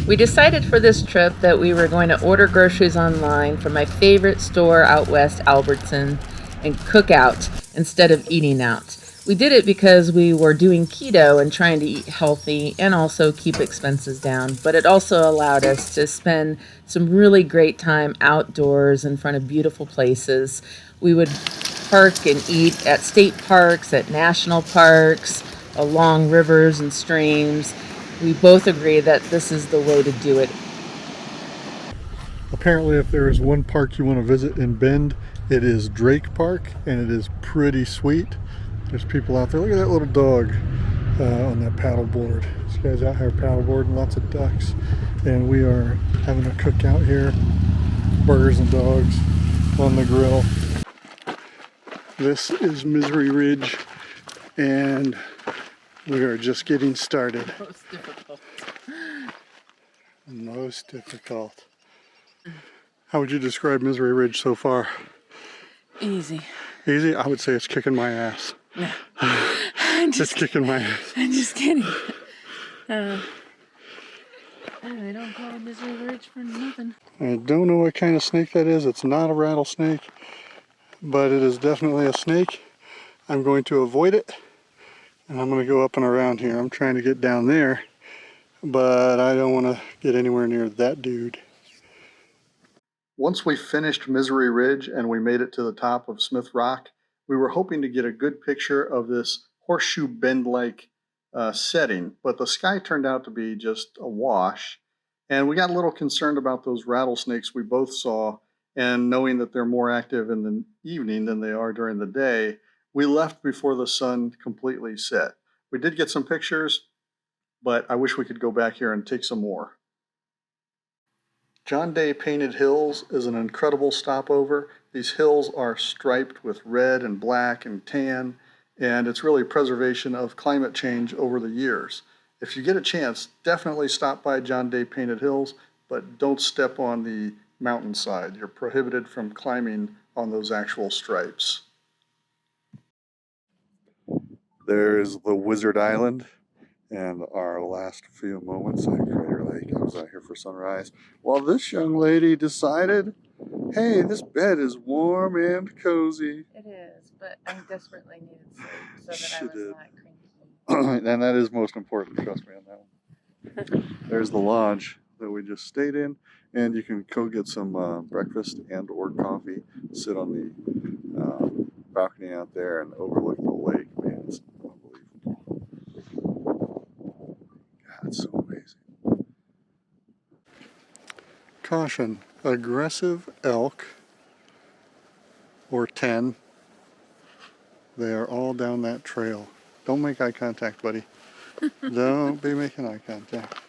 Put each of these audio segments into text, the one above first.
We decided for this trip that we were going to order groceries online from my favorite store out west, Albertson, and cook out instead of eating out. We did it because we were doing keto and trying to eat healthy and also keep expenses down, but it also allowed us to spend some really great time outdoors in front of beautiful places. We would park and eat at state parks, at national parks, along rivers and streams. We both agree that this is the way to do it. Apparently, if there is one park you want to visit in Bend, it is Drake Park, and it is pretty sweet. There's people out there. Look at that little dog on that paddleboard. This guy's out here paddleboarding, lots of ducks. And we are having a cookout here. Burgers and dogs on the grill. This is Misery Ridge, and we are just getting started. Most difficult. Most difficult. How would you describe Misery Ridge so far? Easy. Easy? I would say it's kicking my ass. No. It's kicking my ass. I'm just kidding. They don't call it Misery Ridge for nothing. I don't know what kind of snake that is. It's not a rattlesnake, but it is definitely a snake. I'm going to avoid it, and I'm going to go up and around here. I'm trying to get down there, but I don't want to get anywhere near that dude. Once we finished Misery Ridge and we made it to the top of Smith Rock, we were hoping to get a good picture of this horseshoe bend-like setting, but the sky turned out to be just a wash, and we got a little concerned about those rattlesnakes we both saw, and knowing that they're more active in the evening than they are during the day, we left before the sun completely set. We did get some pictures, but I wish we could go back here and take some more. John Day Painted Hills is an incredible stopover. These hills are striped with red and black and tan, and it's really preservation of climate change over the years. If you get a chance, definitely stop by John Day Painted Hills, but don't step on the mountainside. You're prohibited from climbing on those actual stripes. There's the Wizard Island and our last few moments at Crater Lake. I was out here for sunrise. Well, this young lady decided, hey, this bed is warm and cozy. It is, but I desperately needed sleep so that She I was did. not cranky. And that is most important, trust me on that one. There's the lodge that we just stayed in, and you can go get some breakfast and or coffee, sit on the balcony out there and overlook the lake. Man, it's unbelievable. God, it's so amazing. Caution, aggressive elk, or 10, they are all down that trail. Don't make eye contact, buddy. Don't be making eye contact.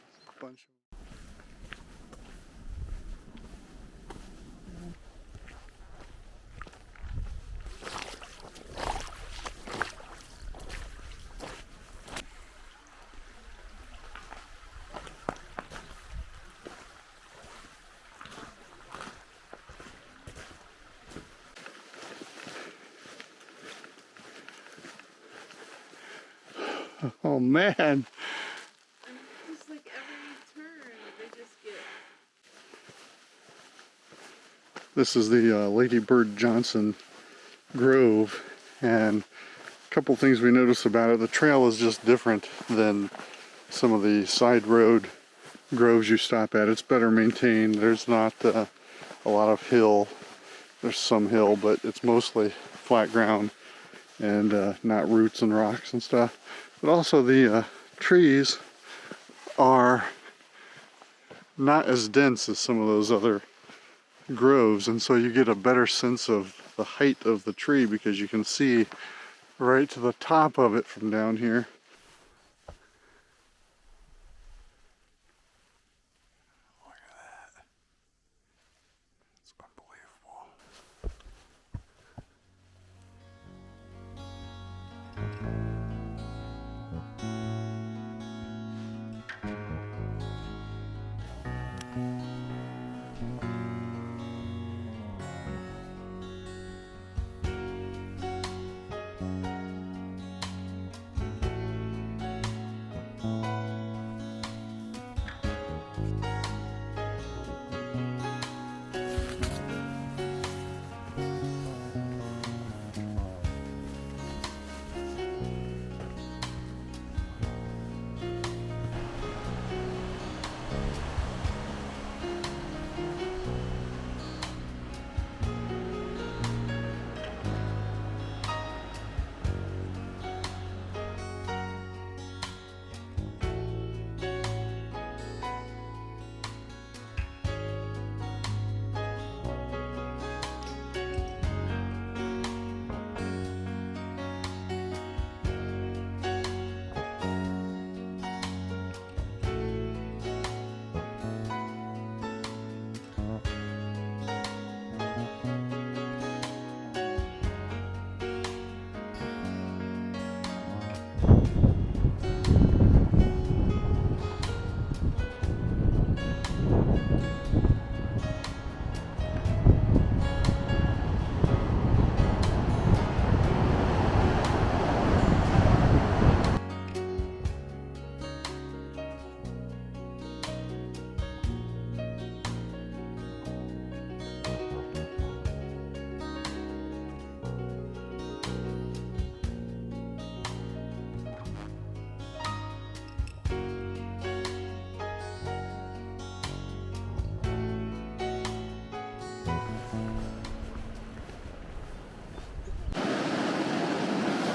Oh man. Just like every turn, they just get... This is the Lady Bird Johnson Grove, and a couple things we notice about it. The trail is just different than some of the side road groves you stop at. It's better maintained. There's not a lot of hill. There's some hill, but it's mostly flat ground and not roots and rocks and stuff. But also the trees are not as dense as some of those other groves, and so you get a better sense of the height of the tree because you can see right to the top of it from down here. Look at that. It's unbelievable.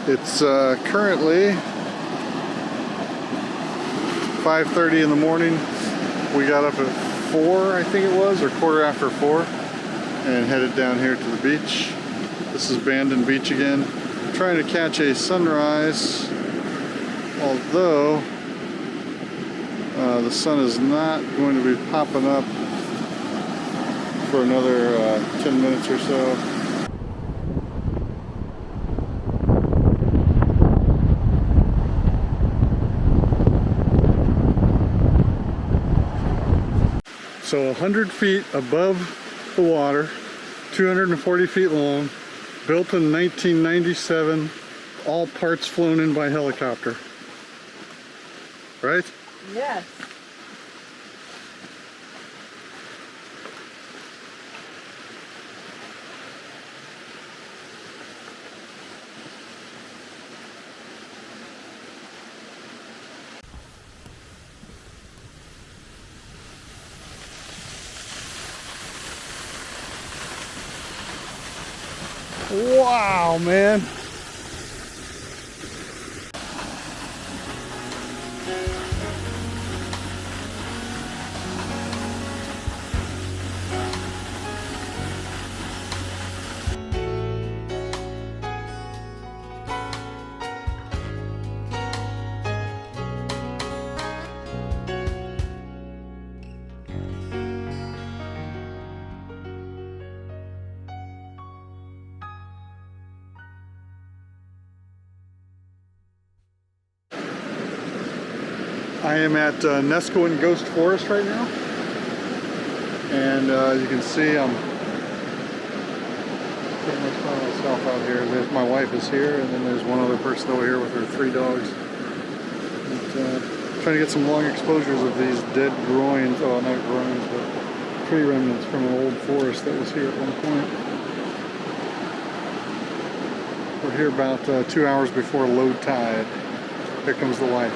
It's currently 5:30 in the morning. We got up at 4, I think it was, or quarter after 4, and headed down here to the beach. This is Bandon Beach again. Trying to catch a sunrise, although the sun is not going to be popping up for another 10 minutes or so. So 100 feet above the water, 240 feet long, built in 1997, all parts flown in by helicopter. Right? Yes. Wow, man. I am at Nesco and Ghost Forest right now, and you can see I'm pretty much by myself out here. There's my wife is here, and then there's one other person over here with her 3 dogs. And, trying to get some long exposures of these dead groins, oh not groins, but tree remnants from an old forest that was here at one point. We're here about 2 hours before low tide. Here comes the wife.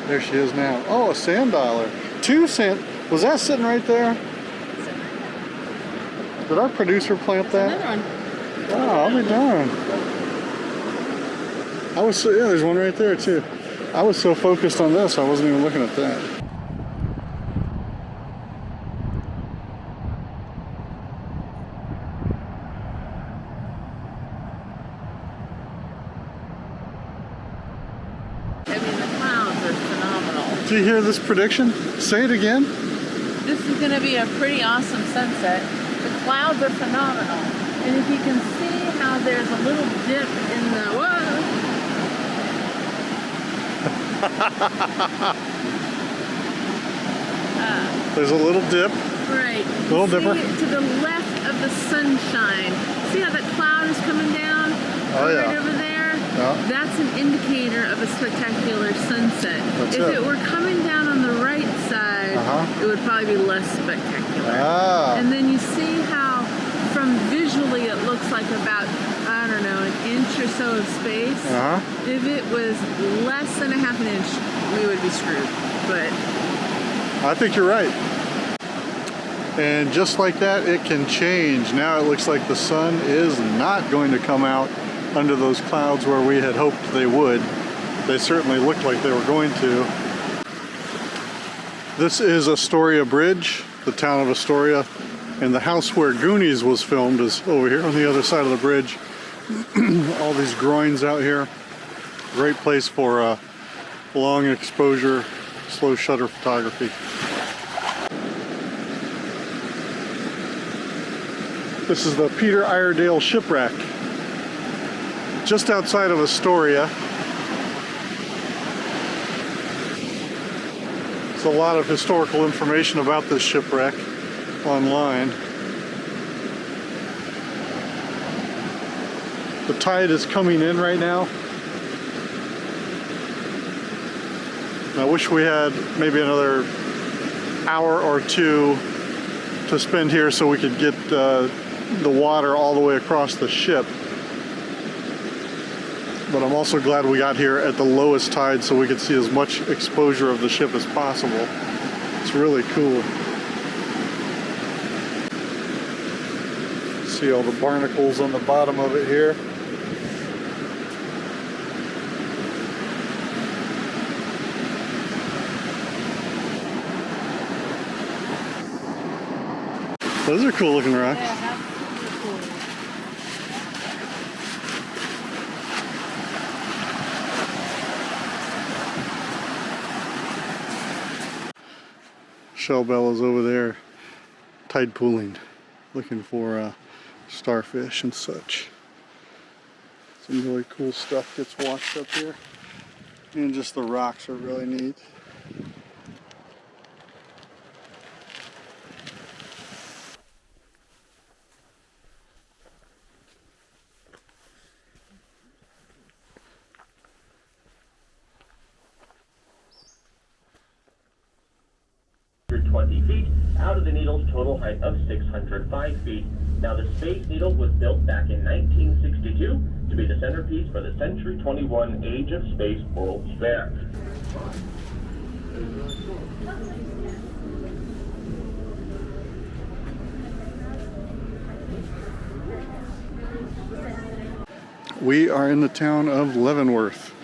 There she is now. Oh, a sand dollar. 2 cent. Was that sitting right there? Did our producer plant that? Another one. Wow, I'll be darned. I was so, yeah, there's one right there too. I was so focused on this, I wasn't even looking at that. Do you hear this prediction? Say it again. This is going to be a pretty awesome sunset. The clouds are phenomenal. And if you can see how there's a little dip in the... Whoa! There's a little dip. Right. Little dipper. To the left of the sunshine. See how that cloud is coming down? Oh, yeah. Right over there? Yeah. That's an indicator of a spectacular sunset. If it were coming down on the right side, it would probably be less spectacular. And then you see how from visually it looks like about, I don't know, an inch or so of space. If it was less than a half an inch, we would be screwed. But I think you're right. And just like that, it can change. Now it looks like the sun is not going to come out under those clouds where we had hoped they would. They certainly looked like they were going to. This is Astoria Bridge, the town of Astoria, and the house where Goonies was filmed is over here on the other side of the bridge. All these groins out here. Great place for long exposure, slow shutter photography. This is the Peter Iredale Shipwreck, just outside of Astoria. There's a lot of historical information about this shipwreck online. The tide is coming in right now. I wish we had maybe another hour or 2 to spend here so we could get the water all the way across the ship. But I'm also glad we got here at the lowest tide so we could see as much exposure of the ship as possible. It's really cool. See all the barnacles on the bottom of it here. Those are cool looking rocks. Yeah, that's really cool. Shellbella's over there tide pooling, looking for starfish and such. Some really cool stuff gets washed up here, and just the rocks are really neat. Feet out of the needle's total height of 605 feet. Now the Space Needle was built back in 1962 to be the centerpiece for the Century 21 Age of Space World's Fair. We are in the town of Leavenworth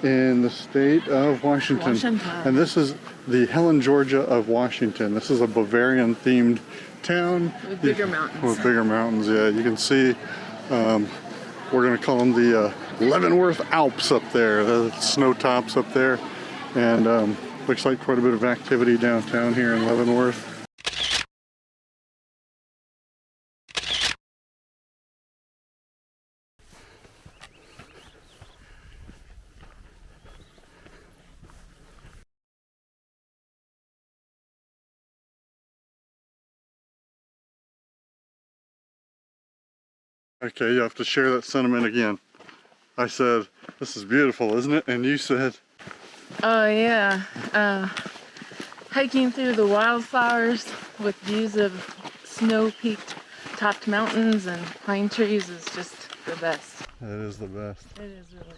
in the state of Washington. And this is the Helen, Georgia of Washington. This is a Bavarian themed town. With bigger mountains. With bigger mountains, yeah. You can see, we're going to call them the Leavenworth Alps up there, the snow tops up there. And looks like quite a bit of activity downtown here in Leavenworth. Okay, you have to share that sentiment again. I said, this is beautiful, isn't it? And you said... Oh yeah, hiking through the wildflowers with views of snow-peaked topped mountains and pine trees is just the best. It is the best. It is really.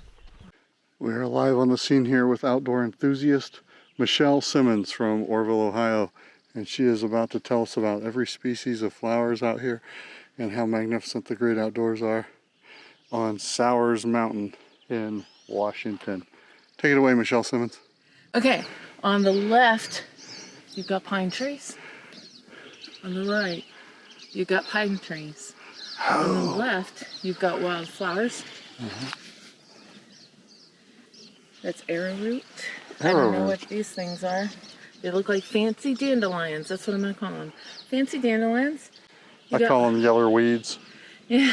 We are live on the scene here with outdoor enthusiast Michelle Simmons from Orville, Ohio. And she is about to tell us about every species of flowers out here and how magnificent the great outdoors are on Sowers Mountain in Washington. Take it away, Michelle Simmons. Okay, on the left, you've got pine trees. On the right, you've got pine trees. On the left, you've got wildflowers. That's arrowroot. I don't know what these things are. They look like fancy dandelions. That's what I'm going to call them. Fancy dandelions. I call them yeller weeds. Yeah.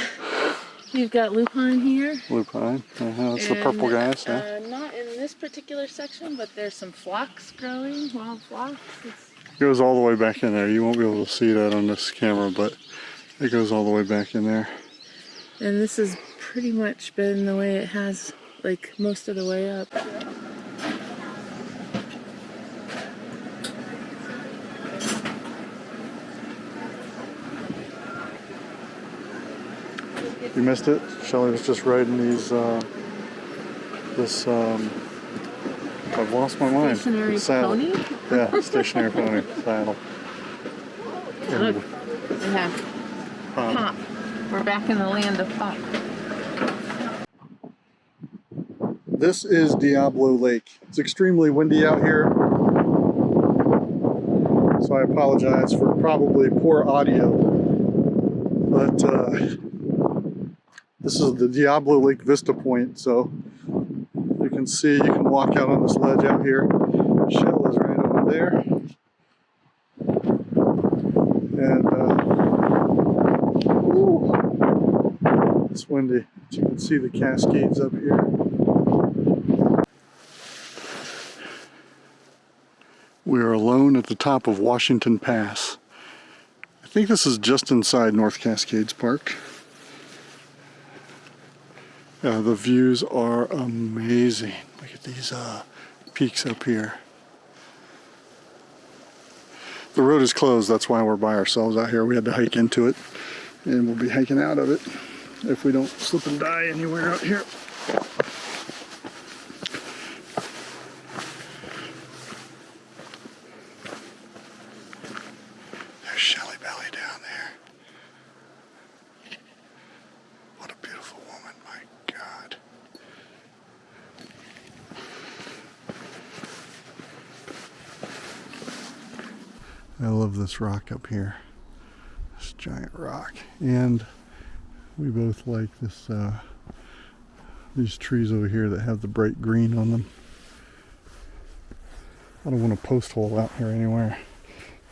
You've got lupine here. Lupine. That's the purple guys. Yeah. Not in this particular section, but there's some phlox growing, wild phlox. It goes all the way back in there. You won't be able to see that on this camera, but it goes all the way back in there. And this has pretty much been the way it has, like, most of the way up. You missed it? Shelley was just riding these, I've lost my mind. Stationary pony? Yeah, stationary pony saddle. Look, we have pop. We're back in the land of pop. This is Diablo Lake. It's extremely windy out here, so I apologize for probably poor audio. But this is the Diablo Lake Vista Point, so you can see, you can walk out on this ledge out here. Shell is right over there. And it's windy. But you can see the Cascades up here. We are alone at the top of Washington Pass. I think this is just inside North Cascades Park. The views are amazing. Look at these peaks up here. The road is closed, that's why we're by ourselves out here. We had to hike into it, and we'll be hiking out of it if we don't slip and die anywhere out here. There's Shelly Belly down there. I love this rock up here. This giant rock. And we both like this these trees over here that have the bright green on them. I don't want a post hole out here anywhere.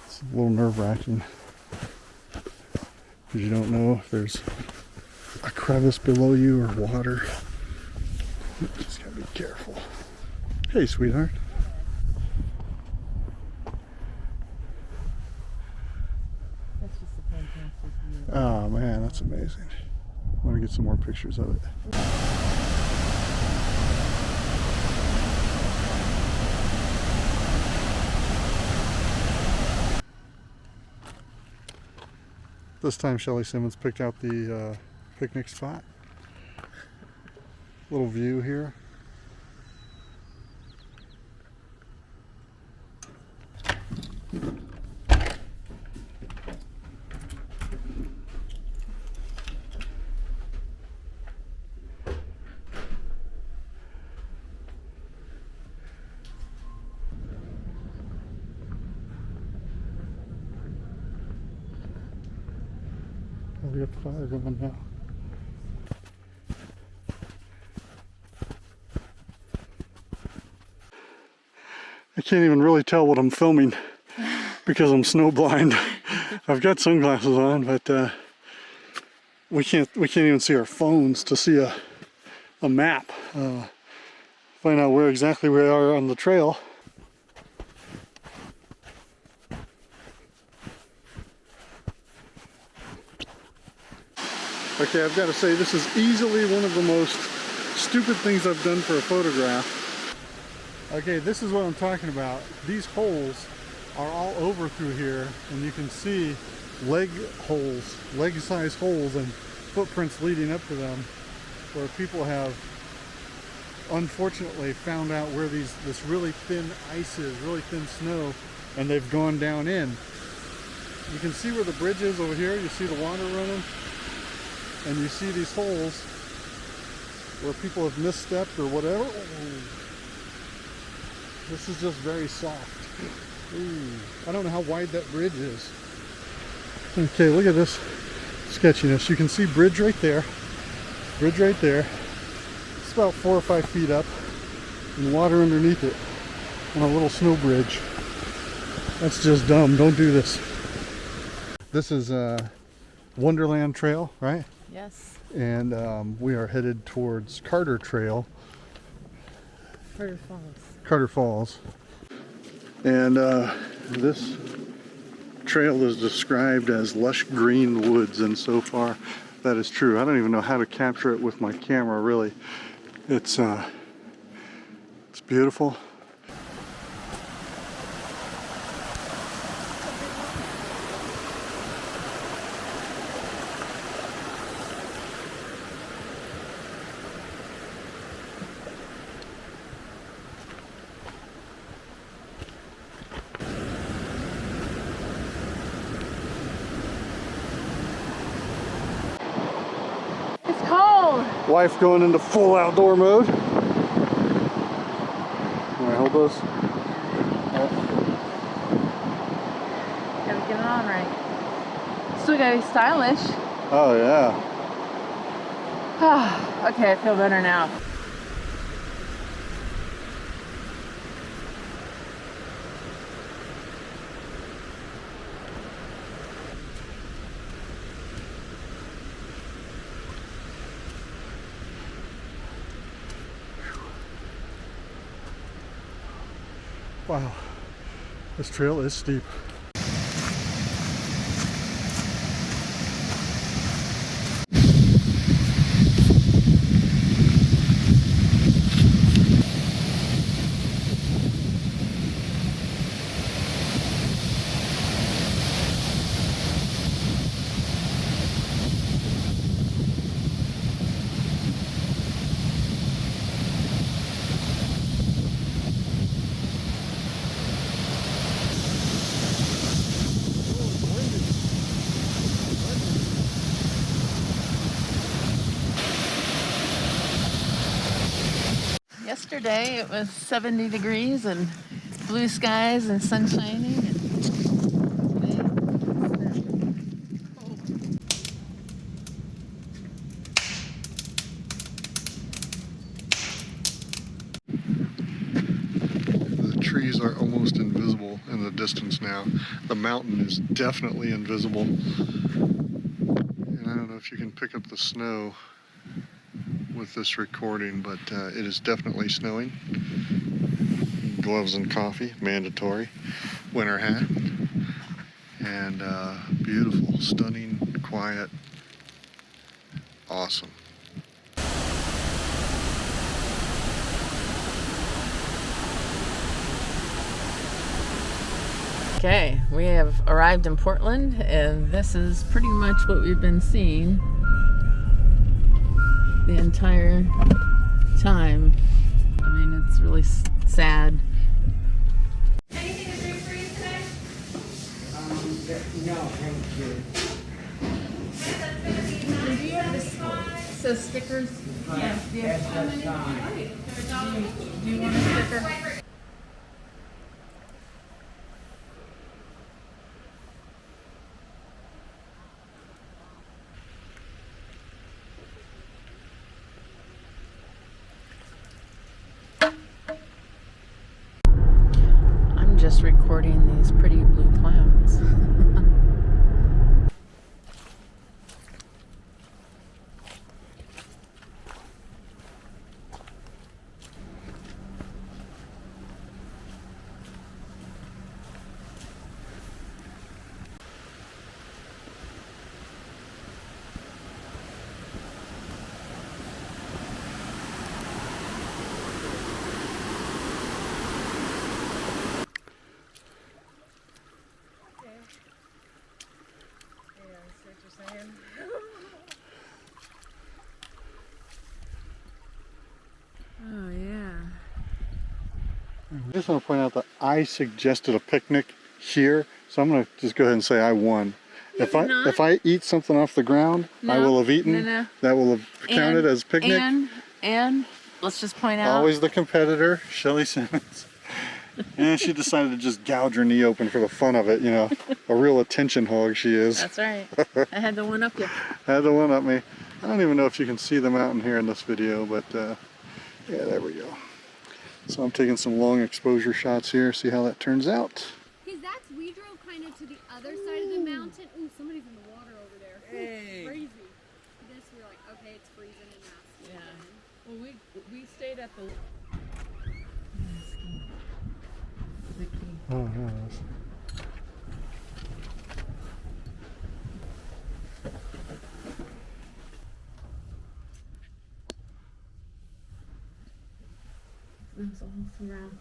It's a little nerve-wracking because you don't know if there's a crevice below you or water. You just gotta be careful. Hey, sweetheart. That's just a fantastic view. Oh man, that's amazing. I want to get some more pictures of it. This time Shelley Simmons picked out the picnic spot. Little view here. We got the fire going now. I can't even really tell what I'm filming because I'm snowblind. I've got sunglasses on, but we can't even see our phones to see a map. Find out where exactly we are on the trail. Okay, I've got to say this is easily one of the most stupid things I've done for a photograph. Okay, this is what I'm talking about. These holes are all over through here, and you can see leg size holes and footprints leading up to them, where people have unfortunately found out where this really thin ice is, really thin snow, and they've gone down in. You can see where the bridge is over here. You see the water running. And you see these holes where people have misstepped or whatever. Ooh. This is just very soft. Ooh. I don't know how wide that bridge is. Okay, look at this sketchiness. You can see bridge right there. Bridge right there. It's about 4 or 5 feet up. And water underneath it on a little snow bridge. That's just dumb. Don't do this. This is Wonderland Trail, right? Yes. And we are headed towards Carter Trail. Carter Falls. Carter Falls. And this trail is described as lush green woods, and so far that is true. I don't even know how to capture it with my camera, really. It's beautiful. Wife going into full outdoor mode. All right, hold those. Gotta get it on right. Still gotta be stylish. Oh yeah. Okay, I feel better now. Wow, this trail is steep. Yesterday it was 70 degrees and blue skies and sun shining. And trees are almost invisible in the distance now. The mountain is definitely invisible. And I don't know if you can pick up the snow with this recording, but it is definitely snowing. Gloves and coffee, mandatory. Winter hat. And beautiful, stunning, quiet, awesome. Okay, we have arrived in Portland, and this is pretty much what we've been seeing the entire time. I mean, it's really sad. Anything to drink for you today? No, thank you. Do you have the stickers? Yes, that's fine. Do you want a sticker? I'm just recording these pretty blue clouds. Oh yeah. I just want to point out that I suggested a picnic here, so I'm going to just go ahead and say I won. If I eat something off the ground, I will have eaten. That will have counted as picnic. And let's just point out. Always the competitor, Shelly Simmons. And she decided to just gouge her knee open for the fun of it, you know. A real attention hog she is. That's right. I had to one up you. Had to one up me. I don't even know if you can see the mountain here in this video, but yeah, there we go. So I'm taking some long exposure shots here, see how that turns out. Because we drove kind of to the other side of the mountain. Ooh, somebody's in the water over there. Hey. Crazy. This, we're like, okay, it's freezing and nasty. Yeah. Well, we stayed at the. Oh, yes. It's all throughout.